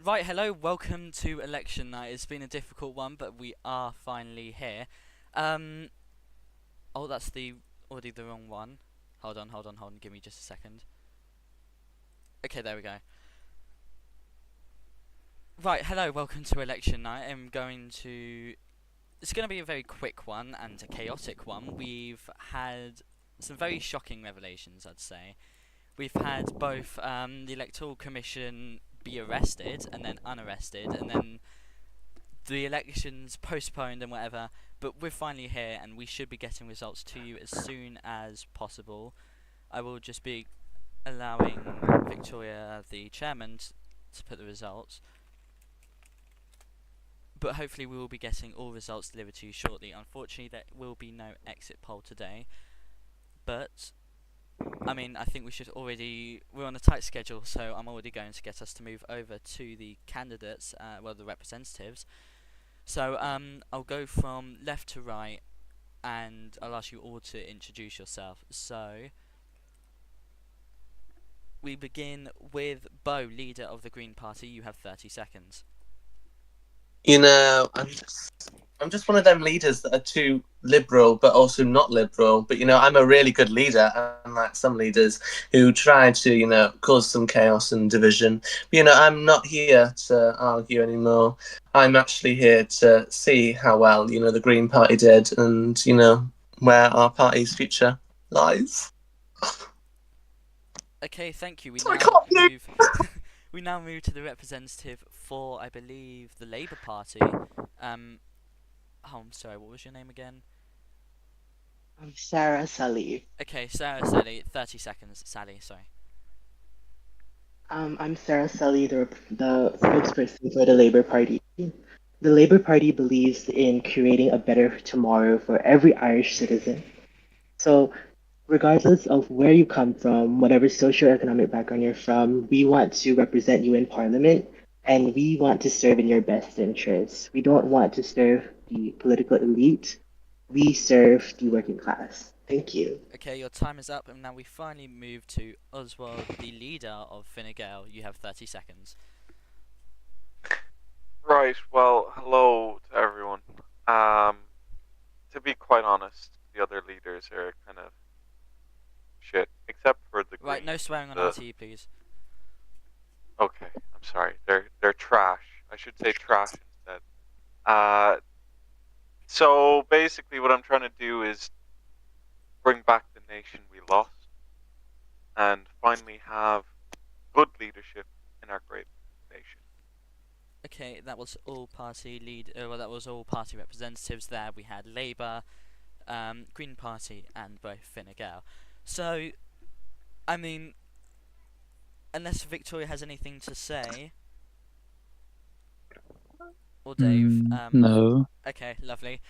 Right, hello, welcome to election night. It's been a difficult one, but we are finally here. Um, oh, that's already the wrong one. Hold on. Give me just a second. Okay, there we go. Right, hello, welcome to election night. It's going to be a very quick one and a chaotic one. We've had some very shocking revelations, I'd say. We've had both the Electoral Commission be arrested and then unarrested, and then the elections postponed and whatever, but we're finally here and we should be getting results to you as soon as possible. I will just be allowing Victoria, the chairman, to put the results, but hopefully we will be getting all results delivered to you shortly. Unfortunately, there will be no exit poll today, but I mean, I think we're on a tight schedule, so I'm already going to get us to move over to the candidates, the representatives. So I'll go from left to right, and I'll ask you all to introduce yourself. So we begin with Bo, leader of the Green Party. You have 30 seconds. I'm just one of them leaders that are too liberal, but also not liberal. But I'm a really good leader, unlike some leaders who try to, cause some chaos and division. But, I'm not here to argue anymore. I'm actually here to see how well, the Green Party did, and where our party's future lies. Okay, thank you. So I can't believe. We now move to the representative for, I believe, the Labour Party. Um, I'm sorry. What was your name again? I'm Sarah Sully. Okay, Sarah Sally. 30 seconds. Sally, sorry. I'm Sarah Sully, the spokesperson for the Labour Party. The Labour Party believes in creating a better tomorrow for every Irish citizen. So, regardless of where you come from, whatever socioeconomic background you're from, we want to represent you in Parliament and we want to serve in your best interests. We don't want to serve the political elite, we serve the working class. Thank you. Okay, your time is up, and now we finally move to Oswald, the leader of Fine Gael. You have 30 seconds. Right, well, hello to everyone. To be quite honest, the other leaders are kind of shit, except for the Right, no Greens. swearing on The- RTE, please. Okay, I'm sorry. They're trash. I should say trash instead. Uh, so basically, what I'm trying to do is bring back the nation we lost, and finally have good leadership in our great nation. Okay, that was all party that was all party representatives there. We had Labour, Green Party, and both Fine Gael. So, I mean, unless Victoria has anything to say, or Dave. No. Okay, lovely.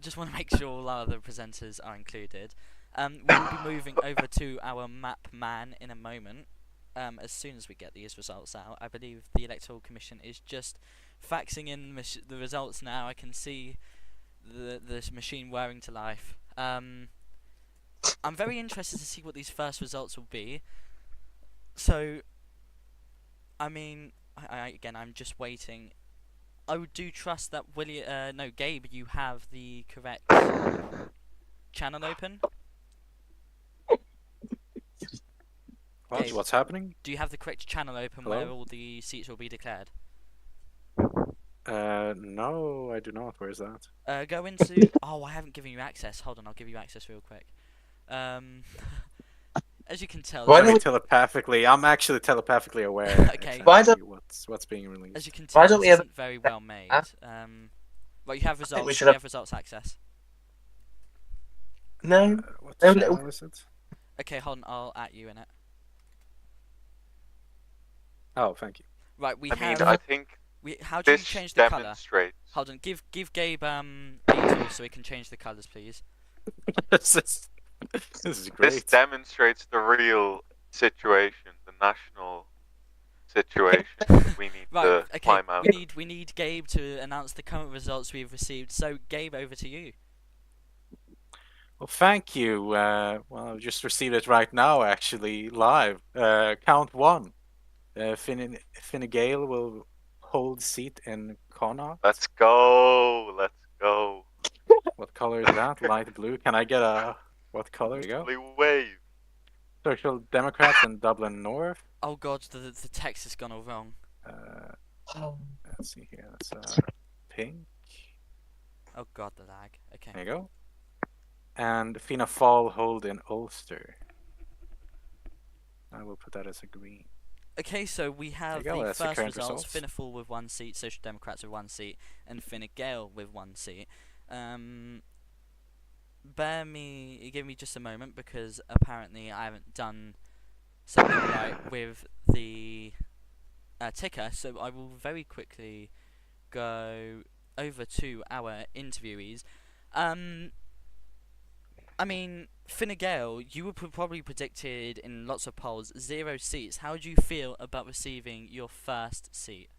Just want to make sure all our other presenters are included. We will be moving over to our map man in a moment. As soon as we get these results out, I believe the Electoral Commission is just faxing in the results now. I can see the machine whirring to life. I'm very interested to see what these first results will be. So, I mean, again, I'm just waiting. I do trust that Gabe, you have the correct channel open. Gabe, What's happening? do you have the correct channel open Hello? where all the seats will be declared? No, I do not. Where's that? Go into. Oh, I haven't given you access. Hold on, I'll give you access real quick. As you can tell, Why Sorry, don't we- telepathically. I'm actually telepathically aware. Okay. Why don't- what's being released? as you can Why tell, don't this we have- isn't very well made. Right, you have think we results. should You have- have results access. No. What No, channel is it? Okay, hold on. I'll at you in it. Oh, thank you. Right, we I mean, have. I think How do you this change the color? demonstrates. Hold on. Give Gabe Beetle so he can change the colors, please. this is This great. demonstrates the real situation, the national situation we need Right, to okay, climb out. we need Gabe to announce the current results we've received. So, Gabe, over to you. Well, thank you. Well, I've just received it right now, actually, live. Count one. Fine Gael will hold seat in Connaught. Let's go. Let's go. What color is that? Light blue. Can I get a what color? There you go. Blue wave. Social Democrats in Dublin North. Oh god, the text has gone all wrong. Let's see here. That's pink. Oh god, the lag. Okay. There you go. And Fianna Fáil hold in Ulster. I will put that as a green. Okay, so we have There you go, the that's the first current results: results. Fianna Fáil with 1 seat, Social Democrats with 1 seat, and Fine Gael with 1 seat. Give me just a moment because apparently I haven't done something right with the ticker, so I will very quickly go over to our interviewees. I mean, Fine Gael, you were probably predicted in lots of polls 0 seats. How do you feel about receiving your first seat?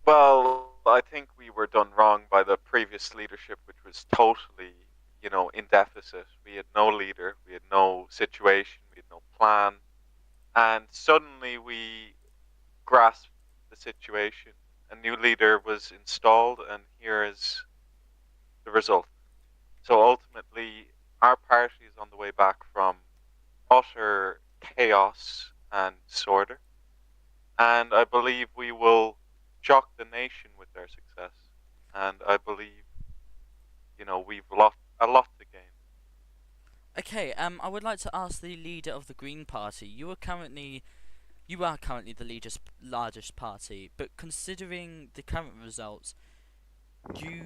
Well, I think we were done wrong by the previous leadership, which was totally, in deficit. We had no leader, we had no situation, we had no plan, and suddenly we grasped the situation. A new leader was installed, and here is the result. So ultimately, our party is on the way back from utter chaos and disorder, and I believe we will shock the nation with our success. And I believe, we've a lot to gain. Okay, I would like to ask the leader of the Green Party. You are currently the largest party, but considering the current results, you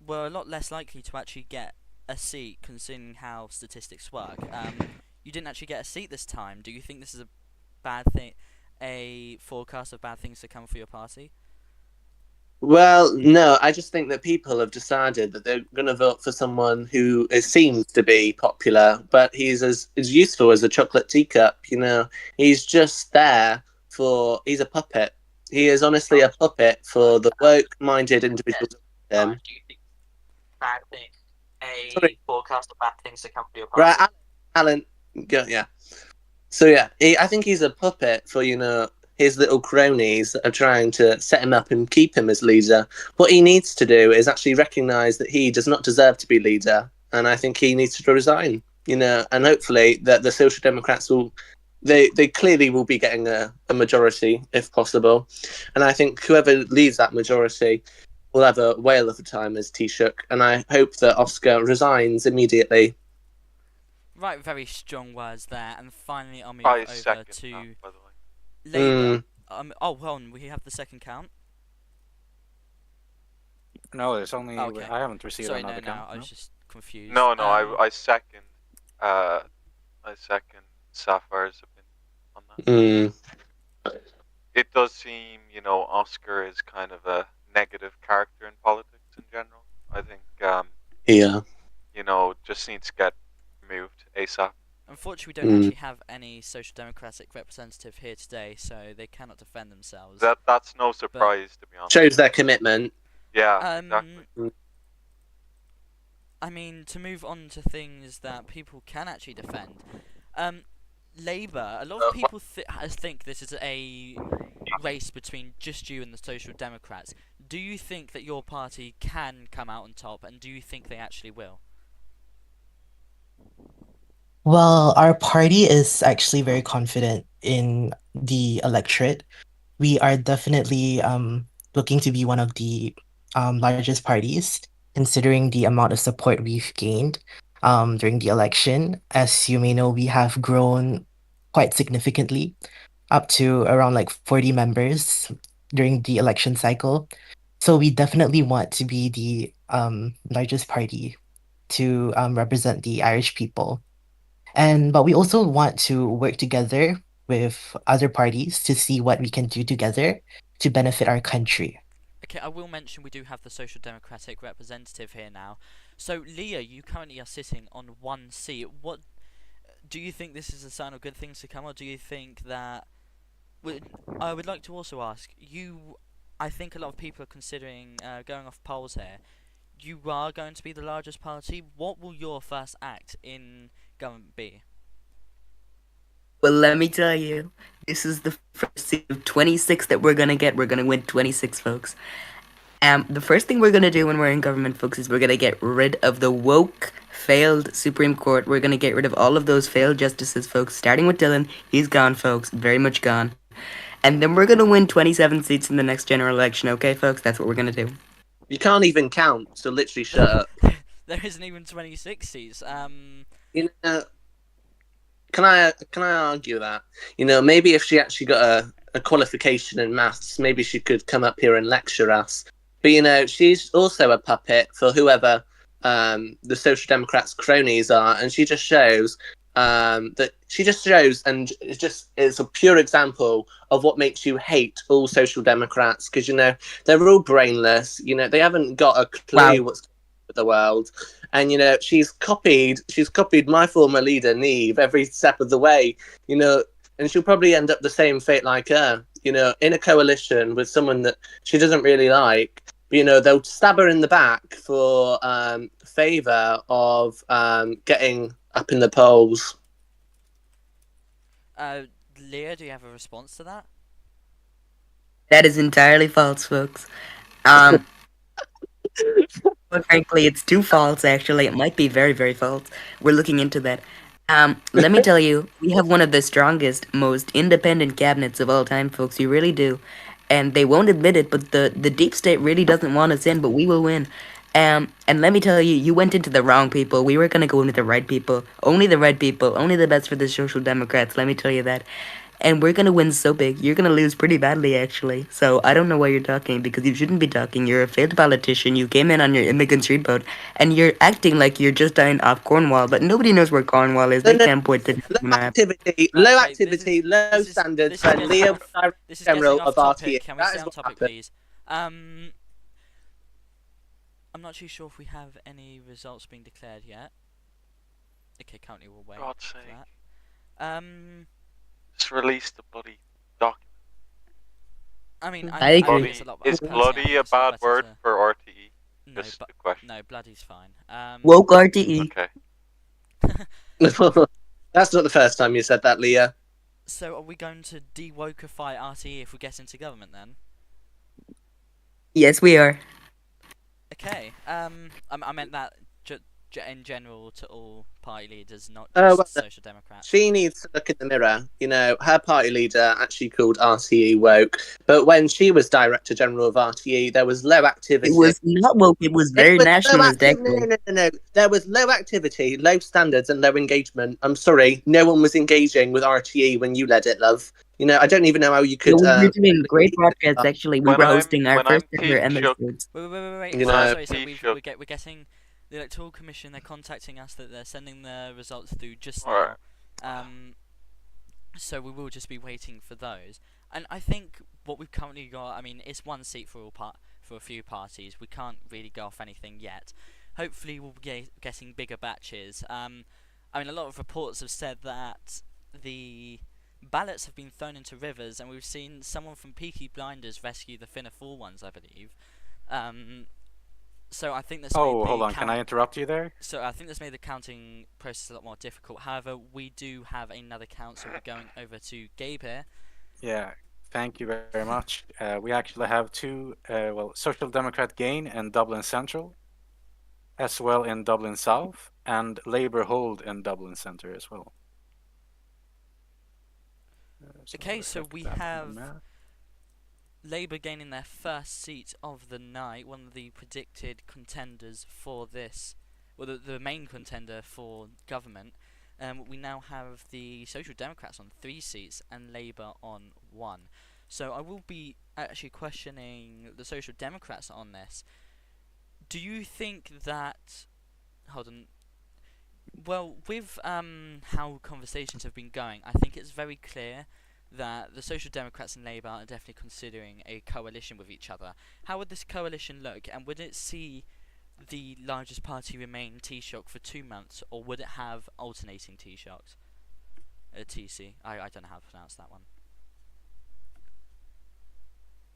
were a lot less likely to actually get a seat, considering how statistics work. You didn't actually get a seat this time. Do you think this is a bad thing, a forecast of bad things to come for your party? Well, no, I just think that people have decided that they're going to vote for someone who seems to be popular, but he's as useful as a chocolate teacup. He's just there he's a puppet. He is honestly a puppet for the woke-minded individuals. Do you think bad thing, a Sorry. forecast of bad things to come for your party? Right, Alan, go, yeah. So yeah, I think he's a puppet for his little cronies that are trying to set him up and keep him as leader. What he needs to do is actually recognise that he does not deserve to be leader, and I think he needs to resign. And hopefully that the Social Democrats they clearly will be getting a majority if possible, and I think whoever leaves that majority will have a whale of a time as Taoiseach, and I hope that Oscar resigns immediately. Right, very strong words there. And finally, I'll move I over second to that, by the way. Labour. Hold on, we have the second count. No, there's only. Okay. I haven't received Sorry, another no, count. I was just confused. No, I second. I second Sapphire's opinion on that. It does seem, Oscar is kind of a negative character in politics in general. I think, Yeah. just needs to get removed ASAP. Unfortunately, we don't actually have any Social Democratic representative here today, so they cannot defend themselves. That's no surprise, to be honest. Shows their commitment. Yeah, exactly. I mean, to move on to things that people can actually defend. Labour, a lot of people think this is a race between just you and the Social Democrats. Do you think that your party can come out on top, and do you think they actually will? Well, our party is actually very confident in the electorate. We are definitely looking to be one of the largest parties, considering the amount of support we've gained during the election. As you may know, we have grown quite significantly, up to around like 40 members during the election cycle. So we definitely want to be the largest party to represent the Irish people. But we also want to work together with other parties to see what we can do together to benefit our country. Okay, I will mention we do have the Social Democratic representative here now. So, Leah, you currently are sitting on 1 seat. What do you think this is a sign of good things to come, or do you think that? I would like to also ask you. I think a lot of people are considering going off polls here. You are going to be the largest party. What will your first act in government be? Well, let me tell you, this is the first seat of 26 that we're gonna get. We're gonna win 26, folks. The first thing we're gonna do when we're in government, folks, is we're gonna get rid of the woke, failed Supreme Court. We're gonna get rid of all of those failed justices, folks. Starting with Dylan, he's gone, folks, very much gone. And then we're gonna win 27 seats in the next general election. Okay, folks, that's what we're gonna do. You can't even count, so literally shut up. There isn't even 26 seats. You know, can I argue that? You know, maybe if she actually got a qualification in maths, maybe she could come up here and lecture us. But you know, she's also a puppet for whoever the Social Democrats' cronies are, and she just shows and it's a pure example of what makes you hate all Social Democrats, because you know they're all brainless. You know, they haven't got a clue what's going on with the world. And you know, she's copied my former leader Neve every step of the way. You know, and she'll probably end up the same fate like her. You know, in a coalition with someone that she doesn't really like. But, you know, they'll stab her in the back for favour of getting up in the polls. Leah, do you have a response to that? That is entirely false, folks. But frankly, it's too false, actually. It might be very, very false. We're looking into that. Let me tell you, we have one of the strongest, most independent cabinets of all time, folks. You really do. And they won't admit it, but the deep state really doesn't want us in, but we will win. And let me tell you, you went into the wrong people. We were going to go into the right people. Only the right people. Only the best for the Social Democrats, let me tell you that. And we're going to win so big. You're going to lose pretty badly, actually. So I don't know why you're talking, because you shouldn't be talking. You're a failed politician. You came in on your immigrant street boat, and you're acting like you're just down off Cornwall, but nobody knows where Cornwall is. They can't point to the map. Low activity, low standards, and Leah, this is General getting of off topic. RTA. Can we That stay is on what topic, happened. please? I'm not too sure if we have any results being declared yet. Okay, currently we'll wait God's for sake. that. Just release the bloody document. I mean, I agree. Bloody, it's a lot is better. bloody a It's a lot bad better word to- for RTE? No, Just but a question. no, bloody's fine. Woke RTE. Okay. That's not the first time you said that, Leah. So are we going to de-wokeify RTE if we get into government then? Yes, we are. Okay. I meant that in general to all party leaders, not Oh, just well, Social Democrats. She needs to look in the mirror. You know, her party leader actually called RTE woke, but when she was Director General of RTE, there was low activity. It was not woke. It was very nationalist, actually. No. There was low activity, low standards, and low engagement. I'm sorry, no one was engaging with RTE when you led it, love. You know, I don't even know how you could. We were doing great broadcasts, actually. We When were I'm- hosting our when first I'm ever Team Shook- episodes. Wait. You sorry, know- sorry. So Team we're Shook. getting the Electoral Commission. They're contacting us that they're sending the results through just Alright. now. So we will just be waiting for those. And I think what we've currently got, I mean, it's one seat for for a few parties. We can't really go off anything yet. Hopefully, we'll be getting bigger batches. I mean, a lot of reports have said that the ballots have been thrown into rivers, and we've seen someone from Peaky Blinders rescue the Fianna Fáil ones, I believe. So I think that's made Oh, the hold on. Can I interrupt you there? So I think that's made the counting process a lot more difficult. However, we do have another count, so we're going over to Gabe here. Yeah. Thank you very much. We actually have two, Social Democrat gain in Dublin Central, as well in Dublin South, and Labour hold in Dublin Centre as well. Okay, so reflect we that on the have map. Labour gaining their first seat of the night, one of the predicted contenders for this, well, the main contender for government. We now have the Social Democrats on 3 seats and Labour on 1. So I will be actually questioning the Social Democrats on this. Do you think that... Hold on. Well, with how conversations have been going, I think it's very clear that the Social Democrats and Labour are definitely considering a coalition with each other. How would this coalition look, and would it see the largest party remain Taoiseach for 2 months, or would it have alternating Taoiseachs? TC. I don't know how to pronounce that one.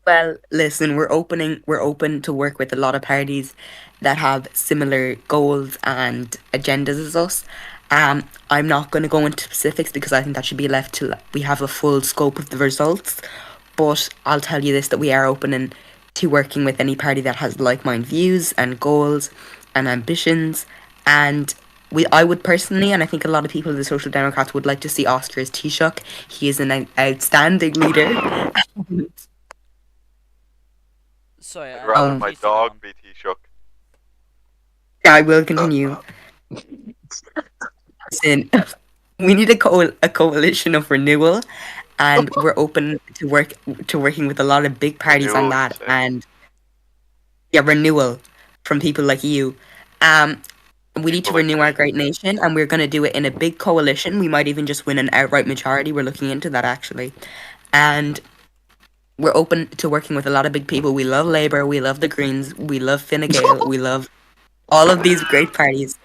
Well, listen, we're open to work with a lot of parties that have similar goals and agendas as us. I'm not going to go into specifics because I think that should be left till we have a full scope of the results. But I'll tell you this, that we are open to working with any party that has like-minded views and goals and ambitions. And I would personally, and I think a lot of people, the Social Democrats, would like to see Oscar as Taoiseach. He is an outstanding leader. Sorry, I'd rather my please go on. dog be Taoiseach. I will continue. Listen, we need a coalition of renewal, and we're open to working with a lot of big parties on Renewal, that. you say? And yeah, renewal from people like you. We need to People like renew me. our great nation, and we're going to do it in a big coalition. We might even just win an outright majority. We're looking into that actually, and we're open to working with a lot of big people. We love Labour, we love the Greens, we love Fine Gael, we love all of these great parties.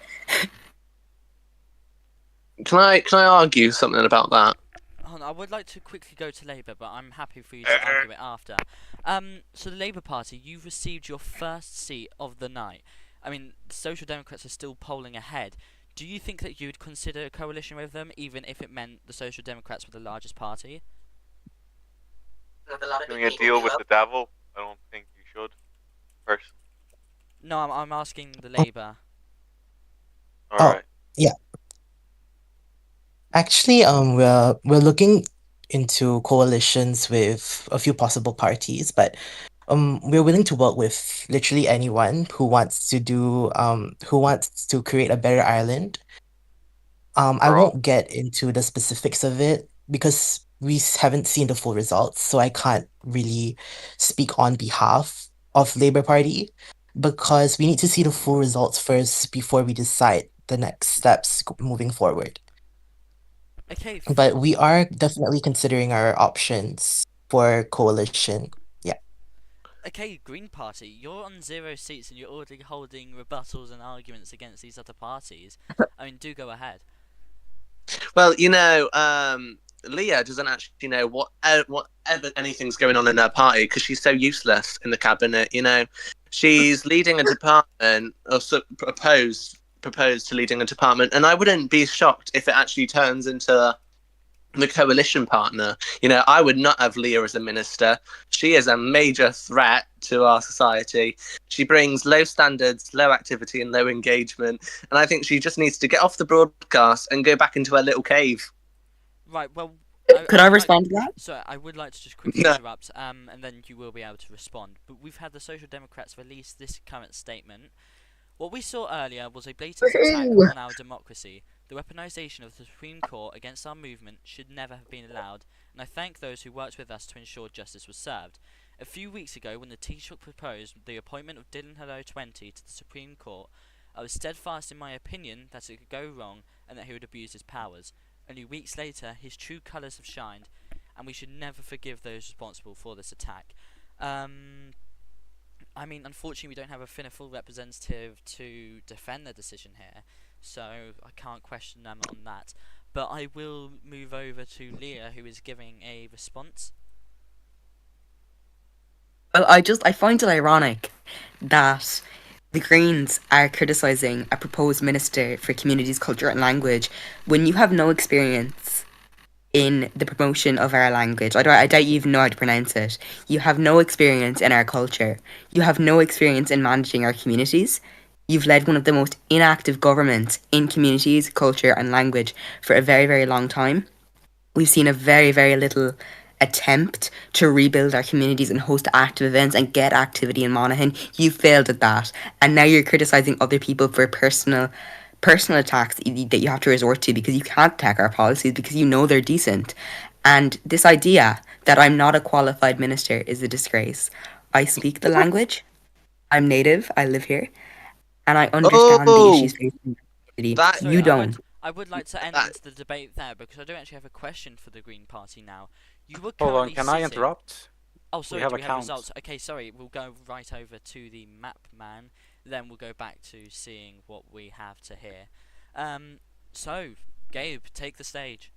Can I argue something about that? Hold on, I would like to quickly go to Labour, but I'm happy for you to argue it after. So the Labour Party, you've received your first seat of the night. I mean, the Social Democrats are still polling ahead. Do you think that you would consider a coalition with them, even if it meant the Social Democrats were the largest party? Doing a deal with the devil? I don't think you should. Personally. No, I'm asking the Labour. Alright. Actually, we're looking into coalitions with a few possible parties, but we're willing to work with literally anyone who wants to create a better Ireland. I For all. won't get into the specifics of it because we haven't seen the full results, so I can't really speak on behalf of Labour Party because we need to see the full results first before we decide the next steps moving forward. Okay, But we are definitely considering our options for coalition. okay, Green Party, you're on 0 seats and you're already holding rebuttals and arguments against these other parties. I mean, do go ahead. Well, Leah doesn't actually know whatever anything's going on in her party because she's so useless in the cabinet. She's leading a department, or proposed to leading a department, and I wouldn't be shocked if it actually turns into the coalition partner. I would not have Leah as a minister. She is a major threat to our society. She brings low standards, low activity, and low engagement. And I think she just needs to get off the broadcast and go back into her little cave. Right, well... Could I respond to that? Sorry, I would like to just quickly No. interrupt, and then you will be able to respond. But we've had the Social Democrats release this current statement. What we saw earlier was a blatant attack on our democracy. The weaponisation of the Supreme Court against our movement should never have been allowed, and I thank those who worked with us to ensure justice was served. A few weeks ago, when the Taoiseach proposed the appointment of Dylan Hello 20 to the Supreme Court, I was steadfast in my opinion that it could go wrong and that he would abuse his powers. Only weeks later, his true colours have shined, and we should never forgive those responsible for this attack. I mean, unfortunately, we don't have a full representative to defend the decision here, so I can't question them on that. But I will move over to Leah, who is giving a response. Well, I find it ironic that the Greens are criticising a proposed minister for communities, culture and language when you have no experience in the promotion of our language. I doubt you even know how to pronounce it. You have no experience in our culture. You have no experience in managing our communities. You've led one of the most inactive governments in communities, culture and language for a very, very long time. We've seen a very, very little attempt to rebuild our communities and host active events and get activity in Monaghan. You failed at that. And now you're criticising other people for personal attacks that you have to resort to because you can't attack our policies because you know they're decent. And this idea that I'm not a qualified minister is a disgrace. I speak the language. I'm native. I live here. And I understand the issues facing the community. Sorry, You don't. I would like to end the debate there because I do actually have a question for the Green Party now. You were Hold on, currently can I sitting... interrupt? Oh, sorry, have do a we have count. results? Okay, sorry, we'll go right over to the map man, then we'll go back to seeing what we have to hear. So, Gabe, take the stage.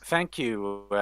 Thank you. We